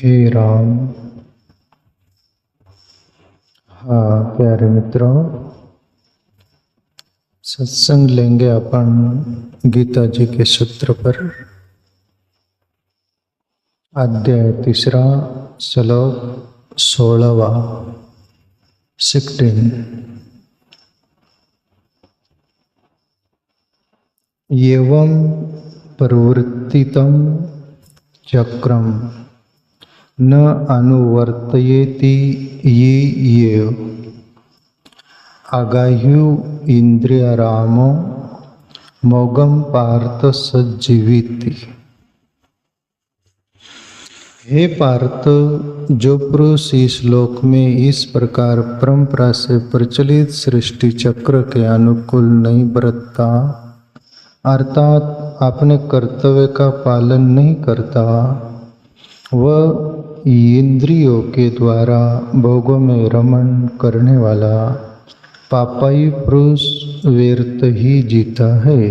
हे राम। हाँ प्यारे मित्रों, सत्संग लेंगे अपन गीता जी के सूत्र पर। अध्याय 3, श्लोक 16वां 16। एवं प्रवृत्तितं चक्रम न अनुवर्तयेति ये अगाह्यु इंद्रियारामो मोगम पार्थ सज्जीविति। हे पार्थ, जो पुरुष इस लोक में इस प्रकार परंपरा से प्रचलित सृष्टि चक्र के अनुकूल नहीं बरतता, अर्थात अपने कर्तव्य का पालन नहीं करता, वह इंद्रियों के द्वारा भोगों में रमण करने वाला पापाई पुरुष व्यर्थ ही जीता है।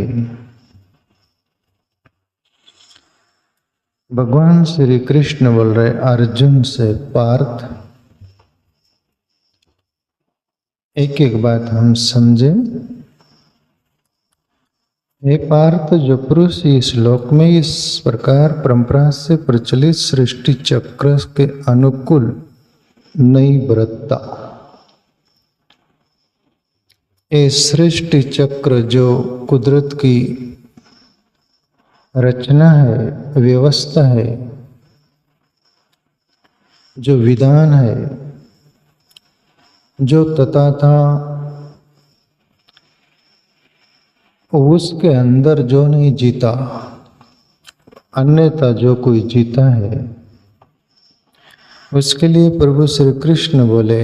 भगवान श्री कृष्ण बोल रहे अर्जुन से, पार्थ एक एक बात हम समझे। हे पार्थ, जो पुरुष इस लोक में इस प्रकार परंपरा से प्रचलित सृष्टि चक्र के अनुकूल नहीं बरतता, ये सृष्टि चक्र जो कुदरत की रचना है, व्यवस्था है, जो विधान है, जो तथा उसके अंदर जो नहीं जीता, अन्यथा जो कोई जीता है, उसके लिए प्रभु श्री कृष्ण बोले,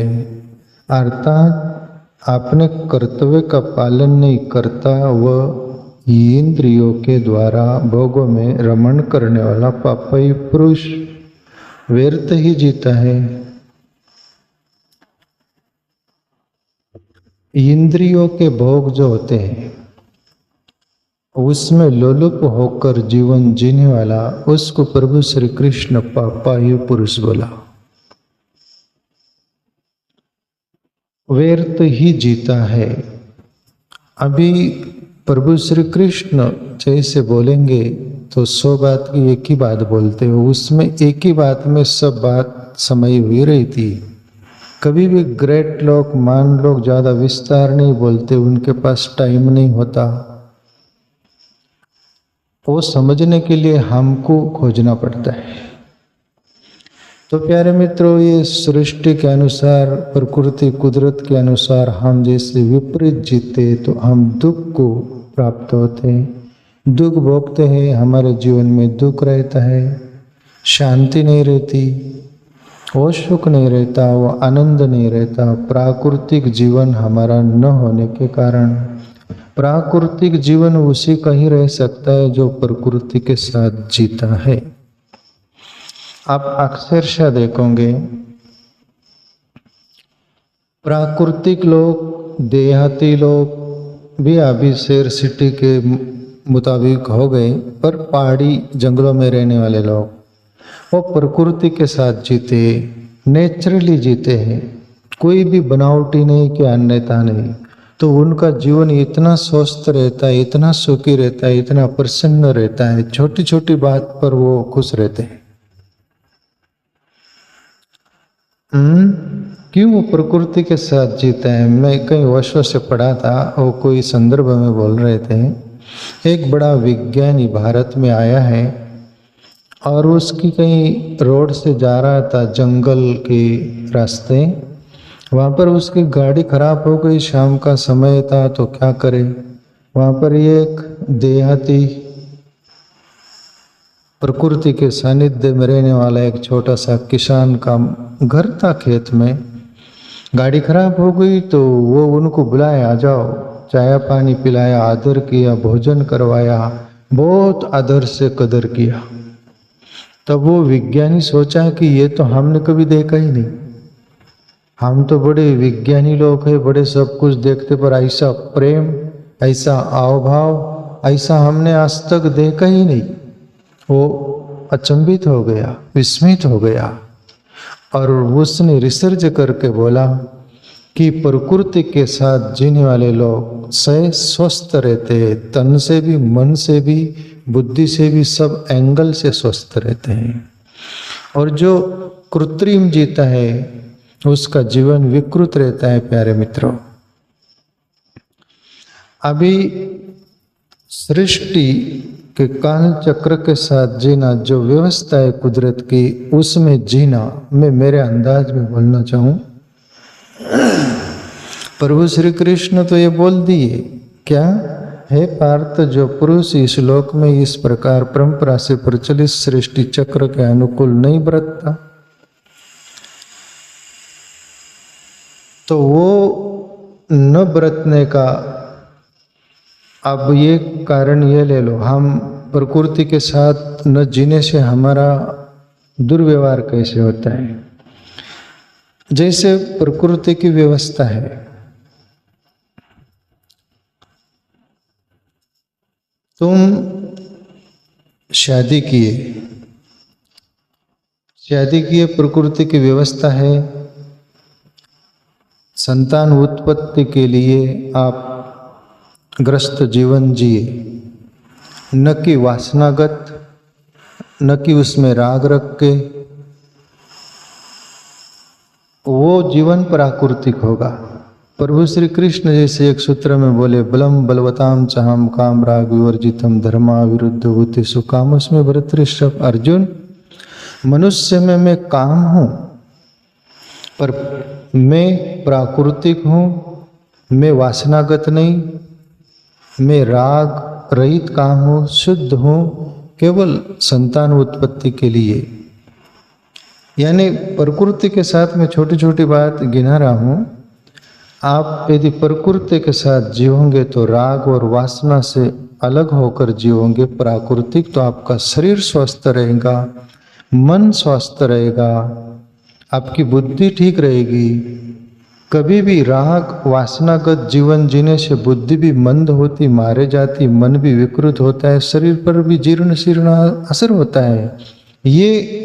अर्थात अपने कर्तव्य का पालन नहीं करता, वह इंद्रियों के द्वारा भोगों में रमण करने वाला पापी पुरुष व्यर्थ ही जीता है। इंद्रियों के भोग जो होते हैं, उसमें लोलुप होकर जीवन जीने वाला, उसको प्रभु श्री कृष्ण पापाई पुरुष बोला, व्यर्थ ही जीता है। अभी प्रभु श्री कृष्ण जैसे बोलेंगे तो 100 बात की एक ही बात बोलते हो, उसमें एक ही बात में सब बात समाई हुई रहती। कभी भी ग्रेट लोग, मान लोग ज्यादा विस्तार नहीं बोलते, उनके पास टाइम नहीं होता, वो समझने के लिए हमको खोजना पड़ता है। तो प्यारे मित्रों, ये सृष्टि के अनुसार, प्रकृति कुदरत के अनुसार हम जैसे विपरीत जीते तो हम दुख को प्राप्त होते हैं, दुख भोगते हैं, हमारे जीवन में दुख रहता है, शांति नहीं रहती, वो सुख नहीं रहता, वो आनंद नहीं रहता। प्राकृतिक जीवन हमारा न होने के कारण, प्राकृतिक जीवन उसी का ही रह सकता है जो प्रकृति के साथ जीता है। आप अक्सरशा देखोगे प्राकृतिक लोग, देहाती लोग भी अभी शहर सिटी के मुताबिक हो गए, पर पहाड़ी जंगलों में रहने वाले लोग वो प्रकृति के साथ जीते, नेचुरली जीते हैं, कोई भी बनावटी नहीं कि अन्यथा नहीं। तो उनका जीवन इतना स्वस्थ रहता है, इतना सुखी रहता है, इतना प्रसन्न रहता है, छोटी छोटी बात पर वो खुश रहते हैं। क्यों? वो प्रकृति के साथ जीते हैं। मैं कई वर्षों से पढ़ा था, वो कोई संदर्भ में बोल रहे थे, एक बड़ा विज्ञानी भारत में आया है और उसकी कहीं रोड से जा रहा था जंगल के रास्ते, वहाँ पर उसकी गाड़ी खराब हो गई, शाम का समय था तो क्या करे। वहाँ पर एक देहाती प्रकृति के सानिध्य में रहने वाला एक छोटा सा किसान का घर था, खेत में गाड़ी खराब हो गई तो वो उनको बुलाया, आ जाओ, चाय पानी पिलाया, आदर किया, भोजन करवाया, बहुत आदर से कदर किया। तब वो विज्ञानी सोचा कि ये तो हमने कभी देखा ही नहीं, हम तो बड़े विज्ञानी लोग हैं, बड़े सब कुछ देखते, पर ऐसा प्रेम, ऐसा आवभाव, ऐसा हमने आज तक देखा ही नहीं। वो अचंभित हो गया, विस्मित हो गया और उसने रिसर्च करके बोला कि प्रकृति के साथ जीने वाले लोग स्वस्थ रहते हैं, तन से भी, मन से भी, बुद्धि से भी, सब एंगल से स्वस्थ रहते हैं। और जो कृत्रिम जीता है उसका जीवन विकृत रहता है। प्यारे मित्रों, अभी सृष्टि के काल चक्र के साथ जीना, जो व्यवस्था है कुदरत की, उसमें जीना, मैं मेरे अंदाज में बोलना चाहूँ, प्रभु श्री कृष्ण तो ये बोल दिए, क्या है पार्थ, जो पुरुष इस लोक में इस प्रकार परंपरा से प्रचलित सृष्टि चक्र के अनुकूल नहीं बरतता, तो वो न बरतने का अब ये कारण ये ले लो, हम प्रकृति के साथ न जीने से हमारा दुर्व्यवहार कैसे होता है। जैसे प्रकृति की व्यवस्था है, तुम शादी किए, प्रकृति की व्यवस्था है, संतान उत्पत्ति के लिए आप ग्रस्त जीवन जिए, न कि वासनागत, न कि उसमें राग रख के, वो जीवन प्राकृतिक होगा। प्रभु श्री कृष्ण जैसे एक सूत्र में बोले, बलम बलवताम चाहम काम राग विवर्जितम धर्मा विरुद्ध भूति सुकाम, उसमें भरतृषभ, अर्जुन मनुष्य में मैं काम हूँ, पर मैं प्राकृतिक हूँ, मैं वासनागत नहीं, मैं राग रहित काम हूँ, शुद्ध हूँ, केवल संतान उत्पत्ति के लिए। यानी प्रकृति के साथ मैं छोटी छोटी बात गिना रहा हूँ। आप यदि प्रकृति के साथ जीवोगे तो राग और वासना से अलग होकर जीवोगे प्राकृतिक, तो आपका शरीर स्वस्थ रहेगा, मन स्वस्थ रहेगा, आपकी बुद्धि ठीक रहेगी। कभी भी राग वासनागत जीवन जीने से बुद्धि भी मंद होती, मारे जाती, मन भी विकृत होता है, शरीर पर भी जीर्ण शीर्ण असर होता है। ये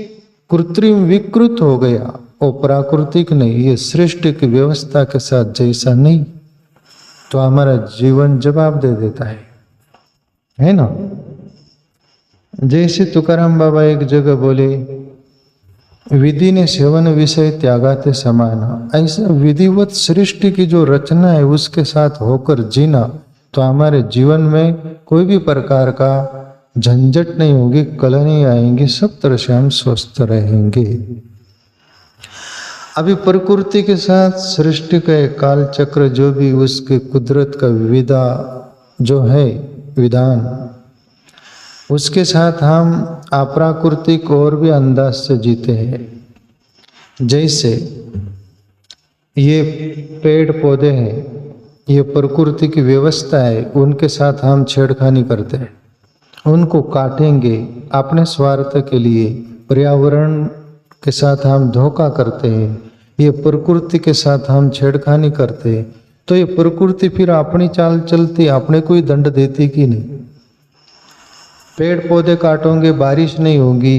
कृत्रिम विकृत हो गया और प्राकृतिक नहीं, ये सृष्टि की व्यवस्था के साथ जैसा नहीं, तो हमारा जीवन जवाब दे देता है ना। जैसे तुकाराम बाबा एक जगह बोले, विधि ने सेवन विषय त्यागाते समान, ऐसा विधिवत सृष्टि की जो रचना है उसके साथ होकर जीना, तो हमारे जीवन में कोई भी प्रकार का झंझट नहीं होगी, कलह नहीं आएंगी, सब तरह से हम स्वस्थ रहेंगे। अभी प्रकृति के साथ सृष्टि का काल चक्र, जो भी उसके कुदरत का विधा जो है विधान, उसके साथ हम अप्राकृतिक और भी अंदाज से जीते हैं। जैसे ये पेड़ पौधे हैं, ये प्रकृति की व्यवस्था है, उनके साथ हम छेड़खानी करते हैं, उनको काटेंगे अपने स्वार्थ के लिए, पर्यावरण के साथ हम धोखा करते हैं, ये प्रकृति के साथ हम छेड़खानी करते हैं, तो ये प्रकृति फिर अपनी चाल चलती, अपने को ही दंड देती कि नहीं। पेड़ पौधे काटोगे बारिश नहीं होगी,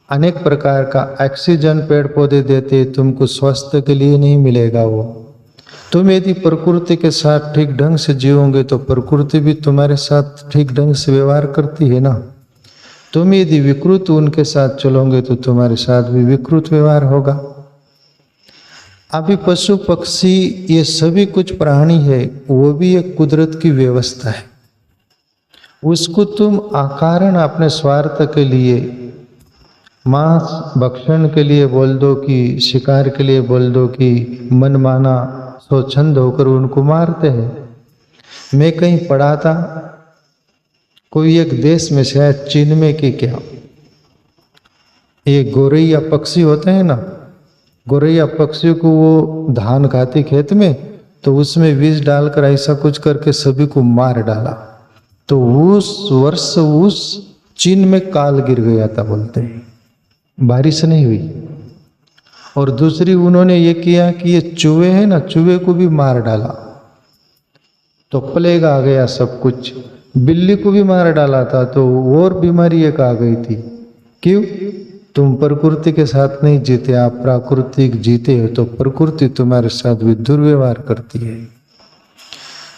अनेक प्रकार का ऑक्सीजन पेड़ पौधे देते, तुमको स्वास्थ्य के लिए नहीं मिलेगा वो। तुम यदि प्रकृति के साथ ठीक ढंग से जियोगे तो प्रकृति भी तुम्हारे साथ ठीक ढंग से व्यवहार करती है ना। तुम यदि विकृत उनके साथ चलोगे तो तुम्हारे साथ भी विकृत व्यवहार होगा। अभी पशु पक्षी ये सभी कुछ प्राणी है, वो भी एक कुदरत की व्यवस्था है। उसको तुम अकारण अपने स्वार्थ के लिए, मांस भक्षण के लिए बोल दो कि शिकार के लिए बोल दो कि मनमाना स्वच्छंद होकर उनको मारते हैं। मैं कहीं पढ़ा था, कोई एक देश में शायद चीन में कि क्या, ये गोरैया पक्षी होते हैं ना, गोरैया पक्षी को वो धान खाती खेत में, तो उसमें विष डालकर ऐसा कुछ करके सभी को मार डाला, तो उस वर्ष उस चीन में काल गिर गया था, बोलते हैं बारिश नहीं हुई। और दूसरी उन्होंने ये किया कि ये चूहे हैं ना, चूहे को भी मार डाला, तो प्लेग आ गया सब कुछ। बिल्ली को भी मार डाला था, तो और बीमारी एक आ गई थी। क्यों? तुम प्रकृति के साथ नहीं जीते, आप प्राकृतिक जीते हो, तो प्रकृति तुम्हारे साथ भी दुर्व्यवहार करती है।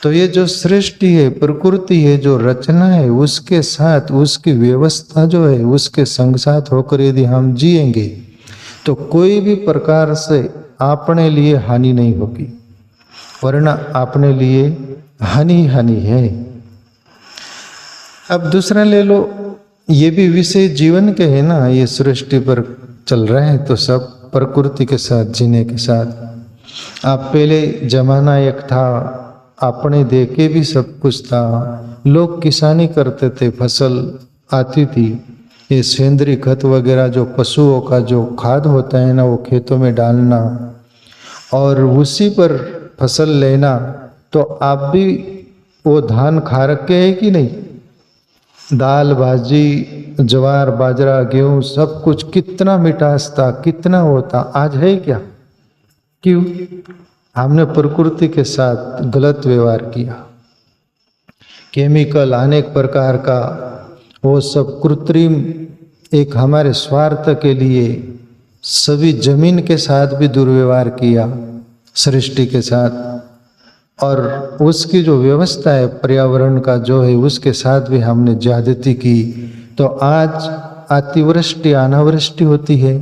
तो ये जो सृष्टि है, प्रकृति है, जो रचना है, उसके साथ उसकी व्यवस्था जो है, उसके संग साथ होकर यदि हम जिएंगे तो कोई भी प्रकार से अपने लिए हानि नहीं होगी, वरना अपने लिए हानि हानि है। अब दूसरा ले लो, ये भी विषय जीवन के है ना, ये सृष्टि पर चल रहे हैं तो सब प्रकृति के साथ जीने के साथ। आप पहले जमाना एक था, अपने दे के भी सब कुछ था, लोग किसानी करते थे, फसल आती थी, ये सेंद्रीय खत वगैरह जो पशुओं का जो खाद होता है ना, वो खेतों में डालना और उसी पर फसल लेना। तो आप भी वो धान खा रखे है कि नहीं? दाल भाजी, ज्वार बाजरा गेहूं सब कुछ, कितना मिठास था, कितना होता, आज है क्या? क्यों? हमने प्रकृति के साथ गलत व्यवहार किया। केमिकल अनेक प्रकार का, वो सब कृत्रिम, एक हमारे स्वार्थ के लिए सभी जमीन के साथ भी दुर्व्यवहार किया, सृष्टि के साथ, और उसकी जो व्यवस्था है पर्यावरण का जो है, उसके साथ भी हमने ज्यादती की। तो आज अतिवृष्टि अनावृष्टि होती है,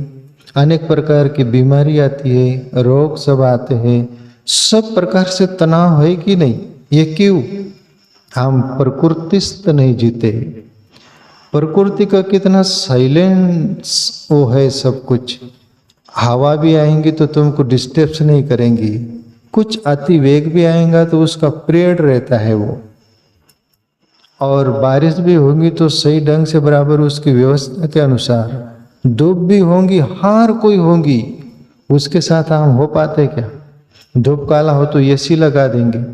अनेक प्रकार की बीमारी आती है, रोग सब आते हैं, सब प्रकार से तनाव है कि नहीं? ये क्यों? हम प्रकृतिस्थ नहीं जीते। प्रकृति का कितना साइलेंस वो है सब कुछ। हवा भी आएंगी तो तुमको डिस्टर्ब नहीं करेंगी, कुछ अति वेग भी आएगा तो उसका पीरियड रहता है वो, और बारिश भी होगी तो सही ढंग से बराबर उसकी व्यवस्था के अनुसार। धूप भी होंगी, हर कोई होंगी, उसके साथ हम हो पाते क्या? धूप काला हो तो एसी लगा देंगे,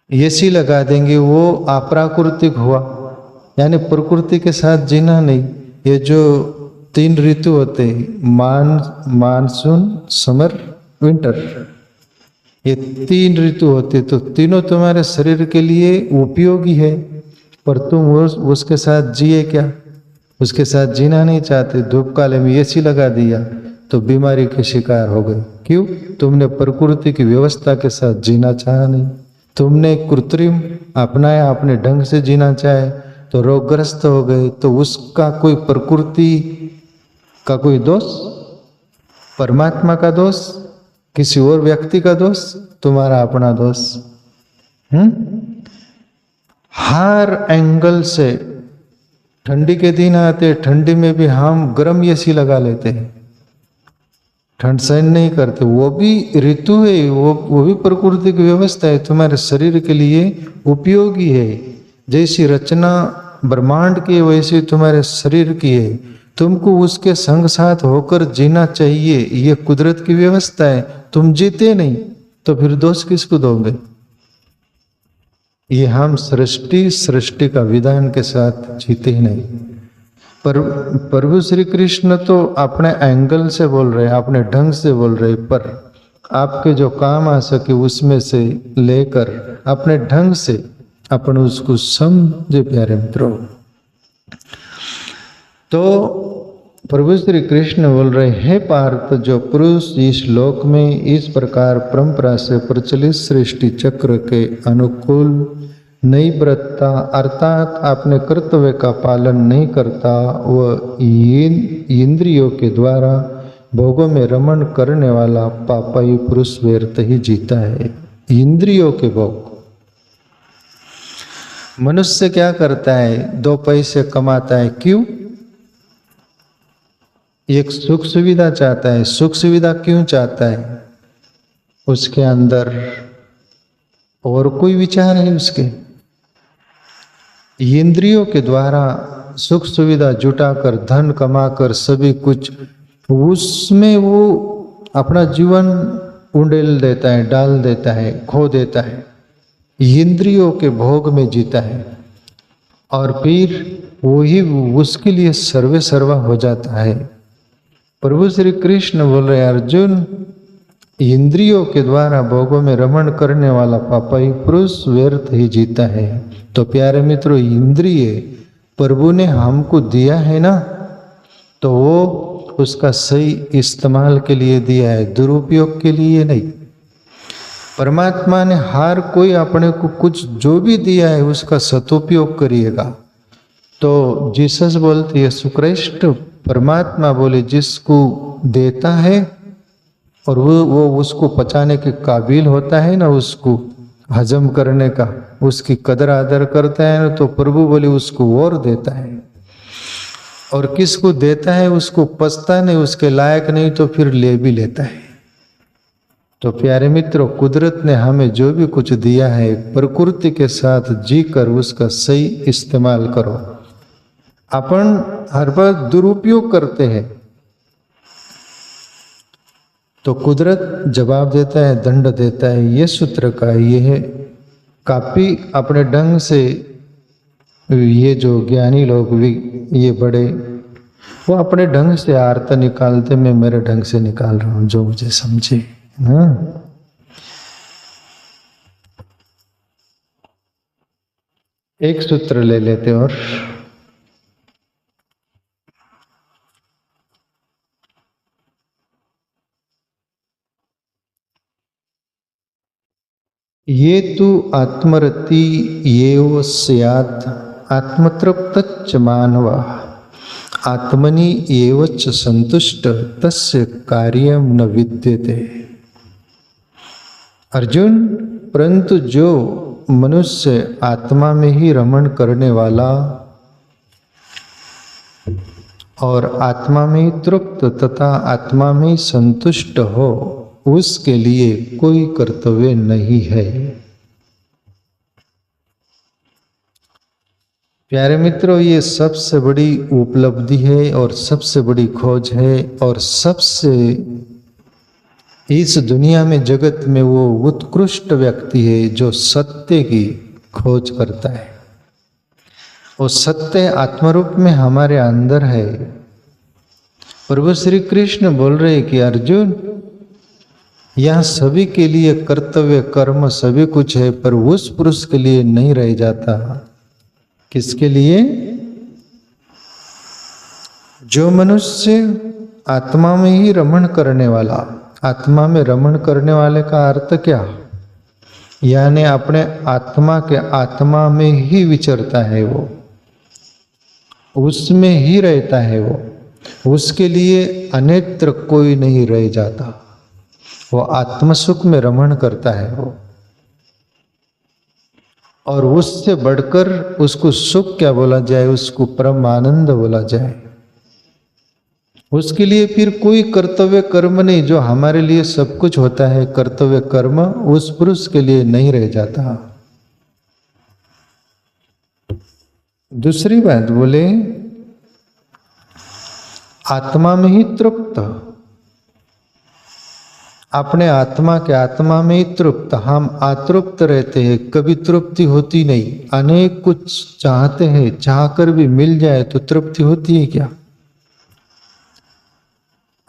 एसी लगा देंगे, वो अप्राकृतिक हुआ, यानी प्रकृति के साथ जीना नहीं। ये जो 3 ऋतु होते हैं, मानसून, समर, विंटर, ये 3 ऋतु होते, तो तीनों तुम्हारे शरीर के लिए उपयोगी है, पर तुम उसके साथ जिए क्या? उसके साथ जीना नहीं चाहते। धूप काले में एसी लगा दिया तो बीमारी के शिकार हो गए। क्यों? तुमने प्रकृति की व्यवस्था के साथ जीना चाहा नहीं, तुमने कृत्रिम अपनाया, अपने ढंग से जीना चाहे तो रोगग्रस्त हो गए। तो उसका कोई प्रकृति का कोई दोष, परमात्मा का दोष, किसी और व्यक्ति का दोष, तुम्हारा अपना दोष। हर एंगल से, ठंडी के दिन आते, ठंडी में भी हम गर्म एसी लगा लेते हैं, ठंड सहन नहीं करते, वो भी ऋतु है, वो भी प्रकृति की व्यवस्था है, तुम्हारे शरीर के लिए उपयोगी है। जैसी रचना ब्रह्मांड की वैसी तुम्हारे शरीर की है, तुमको उसके संग साथ होकर जीना चाहिए, ये कुदरत की व्यवस्था है। तुम जीते नहीं तो फिर दोष किसको दोगे? ये हम सृष्टि का विधान के साथ जीते ही नहीं। पर प्रभु श्री कृष्ण तो अपने एंगल से बोल रहे हैं, अपने ढंग से बोल रहे, पर आपके जो काम आ सके उसमें से लेकर अपने ढंग से अपन उसको समझे प्यारे मित्रों। तो प्रभु श्री कृष्ण बोल रहे हैं, पार्थ, जो पुरुष इस लोक में इस प्रकार परंपरा से प्रचलित सृष्टि चक्र के अनुकूल नहीं बरतता, अर्थात अपने कर्तव्य का पालन नहीं करता, वह इंद्रियों के द्वारा भोगों में रमण करने वाला पापाई पुरुष व्यर्थ ही जीता है। इंद्रियों के भोग, मनुष्य क्या करता है? 2 पैसे कमाता है, क्यों? एक सुख सुविधा चाहता है। सुख सुविधा क्यों चाहता है? उसके अंदर और कोई विचार है उसके? इंद्रियों के द्वारा सुख सुविधा जुटाकर, धन कमाकर, सभी कुछ उसमें वो अपना जीवन उंडेल देता है, डाल देता है, खो देता है, इंद्रियों के भोग में जीता है, और फिर वही उसके लिए सर्वे सर्वा हो जाता है। प्रभु श्री कृष्ण बोल रहे, अर्जुन, इंद्रियों के द्वारा भोगों में रमण करने वाला पापाई पुरुष व्यर्थ ही जीता है। तो प्यारे मित्रों, इंद्रिय प्रभु ने हमको दिया है ना, तो वो उसका सही इस्तेमाल के लिए दिया है, दुरुपयोग के लिए नहीं। परमात्मा ने हर कोई अपने को कुछ जो भी दिया है उसका सदुपयोग करिएगा। तो जीसस बोलते यीशु क्रिस्ट परमात्मा बोले जिसको देता है और वो उसको पचाने के काबिल होता है ना, उसको हजम करने का, उसकी कदर आदर करता है ना, तो प्रभु बोले उसको और देता है। और किसको देता है उसको पछता नहीं, उसके लायक नहीं तो फिर ले भी लेता है। तो प्यारे मित्रों, कुदरत ने हमें जो भी कुछ दिया है प्रकृति के साथ जीकर उसका सही इस्तेमाल करो। अपन हर बार दुरुपयोग करते हैं तो कुदरत जवाब देता है, दंड देता है। ये सूत्र का ये है। काफी अपने ढंग से ये जो ज्ञानी लोग भी ये बड़े, वो अपने ढंग से आर्त निकालते, मैं मेरे ढंग से निकाल रहा हूं जो मुझे समझे। हाँ, एक सूत्र ले लेते और ये तु आत्मरति येव स्यात् आत्मतृप्तच्च मानवा आत्मनि एव च संतुष्ट तस्य कार्यम न विद्यते। अर्जुन, परंतु जो मनुष्य आत्मा में ही रमण करने वाला और आत्मा में ही तृप्त तथा आत्मा में ही संतुष्ट हो, उसके लिए कोई कर्तव्य नहीं है। प्यारे मित्रों, ये सबसे बड़ी उपलब्धि है और सबसे बड़ी खोज है और सबसे इस दुनिया में जगत में वो उत्कृष्ट व्यक्ति है जो सत्य की खोज करता है। वो सत्य आत्मरूप में हमारे अंदर है। प्रभु श्री कृष्ण बोल रहे कि अर्जुन, यहाँ सभी के लिए कर्तव्य कर्म सभी कुछ है, पर उस पुरुष के लिए नहीं रह जाता। किसके लिए? जो मनुष्य आत्मा में ही रमण करने वाला। आत्मा में रमण करने वाले का अर्थ क्या? यानी अपने आत्मा के आत्मा में ही विचरता है, वो उसमें ही रहता है, वो उसके लिए अन्यत्र कोई नहीं रह जाता। वो आत्मसुख में रमण करता है वो, और उससे बढ़कर उसको सुख क्या बोला जाए, उसको परम आनंद बोला जाए। उसके लिए फिर कोई कर्तव्य कर्म नहीं। जो हमारे लिए सब कुछ होता है कर्तव्य कर्म, उस पुरुष के लिए नहीं रह जाता। दूसरी बात बोले, आत्मा में ही तृप्त, अपने आत्मा के आत्मा में ही तृप्त। हम अतृप्त रहते हैं, कभी तृप्ति होती नहीं। अनेक कुछ चाहते हैं, चाहकर भी मिल जाए तो तृप्ति होती है क्या?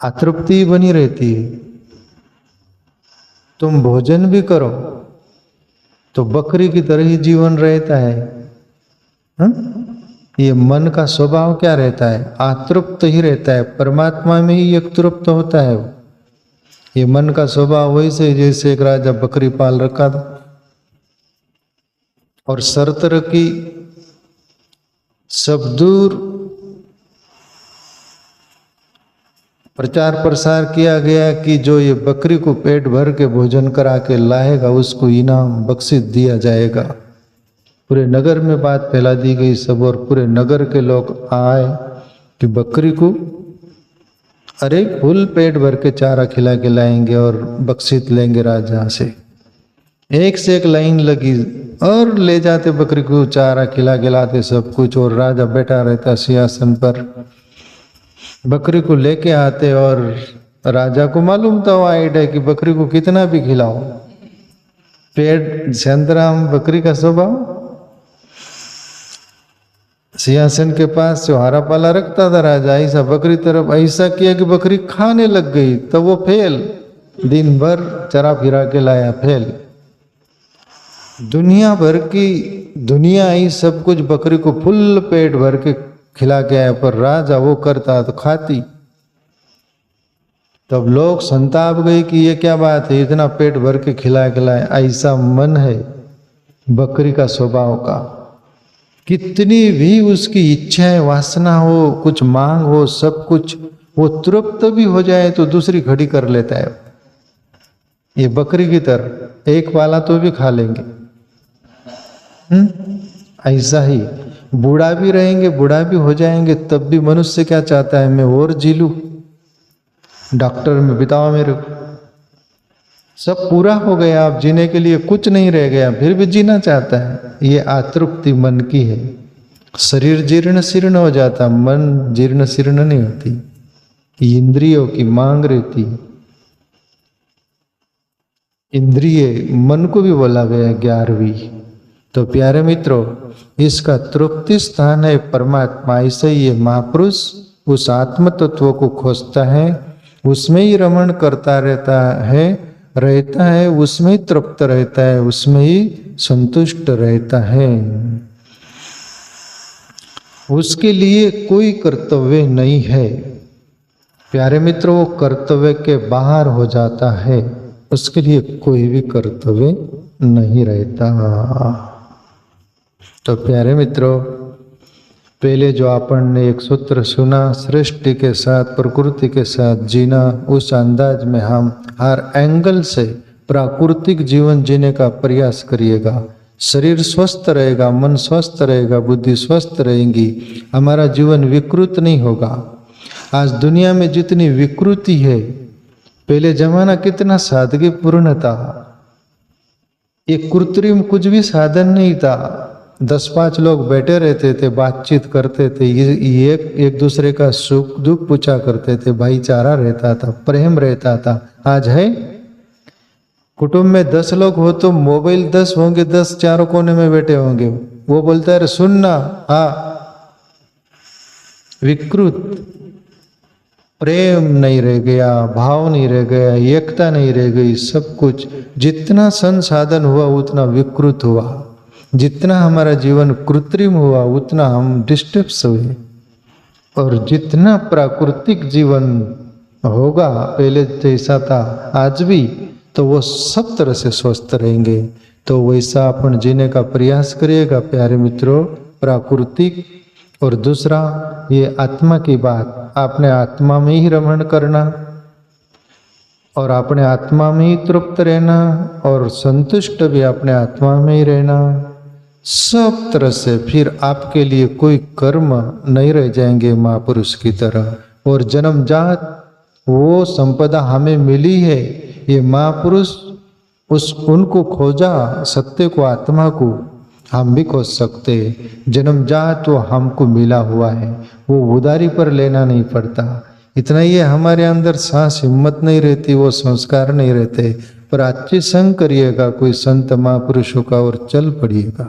अतृप्ति बनी रहती है। तुम भोजन भी करो तो बकरी की तरह ही जीवन रहता है। ये मन का स्वभाव क्या रहता है? अतृप्त ही रहता है। परमात्मा में ही एक तृप्त होता है। ये मन का स्वभाव वैसे जैसे एक राजा बकरी पाल रखा था और शर्त रखी, सब दूर प्रचार प्रसार किया गया कि जो ये बकरी को पेट भर के भोजन करा के लाएगा उसको इनाम बख्शिश दिया जाएगा। पूरे नगर में बात फैला दी गई सब, और पूरे नगर के लोग आए कि बकरी को अरे फुल पेट भर के चारा खिला के लाएंगे और बख्शिश लेंगे राजा से। एक से एक लाइन लगी और ले जाते बकरी को, चारा खिला के लाते सब कुछ, और राजा बैठा रहता सिंहासन पर। बकरी को लेके आते और राजा को मालूम था वो आइडिया कि बकरी को कितना भी खिलाओ, पेट संतराम बकरी का स्वभाव। सिंहासन के पास जो हरा पाला रखता था राजा, ऐसा बकरी तरफ ऐसा किया कि बकरी खाने लग गई। तो वो फेल, दिन भर चरा फिरा के लाया, फेल। दुनिया भर की दुनिया ही सब कुछ बकरी को फुल पेट भर के खिला के आया, पर राजा वो करता तो खाती। तब लोग संताप गए कि ये क्या बात है, इतना पेट भर के खिलाए। ऐसा मन है बकरी का स्वभाव का, कितनी भी उसकी इच्छाएं वासना हो, कुछ मांग हो, सब कुछ वो तृप्त भी हो जाए तो दूसरी खड़ी कर लेता है। ये बकरी की तरह एक वाला तो भी खा लेंगे। ऐसा ही बूढ़ा भी रहेंगे, बूढ़ा भी हो जाएंगे, तब भी मनुष्य क्या चाहता है, मैं और जी लूं, डॉक्टर में बिताओ मेरे को। सब पूरा हो गया, अब जीने के लिए कुछ नहीं रह गया, फिर भी जीना चाहता है। ये आतृप्ति मन की है। शरीर जीर्ण शीर्ण हो जाता, मन जीर्ण शीर्ण नहीं होती। इंद्रियों की मांग रहती है। इंद्रिय मन को भी बोला गया 11वीं। तो प्यारे मित्रों, इसका तृप्ति स्थान है परमात्मा। ऐसे ये महापुरुष उस आत्म तत्व को खोजता है, उसमें ही रमण करता रहता है, उसमें ही तृप्त रहता है, उसमें ही संतुष्ट रहता है। उसके लिए कोई कर्तव्य नहीं है। प्यारे मित्रों, वो कर्तव्य के बाहर हो जाता है, उसके लिए कोई भी कर्तव्य नहीं रहता। तो प्यारे मित्रों, पहले जो अपन ने एक सूत्र सुना, सृष्टि के साथ प्रकृति के साथ जीना, उस अंदाज में हम हर एंगल से प्राकृतिक जीवन जीने का प्रयास करिएगा। शरीर स्वस्थ रहेगा, मन स्वस्थ रहेगा, बुद्धि स्वस्थ रहेगी, हमारा जीवन विकृत नहीं होगा। आज दुनिया में जितनी विकृति है, पहले जमाना कितना सादगीपूर्ण था। ये कृत्रिम कुछ भी साधन नहीं था। 10-5 लोग बैठे रहते थे, बातचीत करते थे, ये एक दूसरे का सुख दुख पूछा करते थे, भाईचारा रहता था, प्रेम रहता था। आज है कुटुंब में 10 लोग हो तो मोबाइल 10 होंगे, 10 चारों कोने में बैठे होंगे। वो बोलता है सुनना, हाँ, विकृत, प्रेम नहीं रह गया, भाव नहीं रह गया, एकता नहीं रह गई। सब कुछ जितना संसाधन हुआ उतना विकृत हुआ, जितना हमारा जीवन कृत्रिम हुआ उतना हम डिस्टर्ब हुए। और जितना प्राकृतिक जीवन होगा पहले जैसा था आज भी, तो वो सब तरह से स्वस्थ रहेंगे। तो वैसा अपन जीने का प्रयास करिएगा प्यारे मित्रों, प्राकृतिक। और दूसरा, ये आत्मा की बात, आपने आत्मा में ही रमण करना और अपने आत्मा में ही तृप्त रहना और संतुष्ट भी अपने आत्मा में ही रहना। सब तरह से फिर आपके लिए कोई कर्म नहीं रह जाएंगे महापुरुष की तरह। और जन्मजात वो संपदा हमें मिली है, ये महापुरुष उनको खोजा, सत्य को, आत्मा को हम भी खोज सकते। जन्मजात वो हमको मिला हुआ है, वो उधारी पर लेना नहीं पड़ता। इतना ही हमारे अंदर सांस हिम्मत नहीं रहती, वो संस्कार नहीं रहते। पर अच्छे संग करिएगा कोई संत महापुरुषों का और चल पड़िएगा।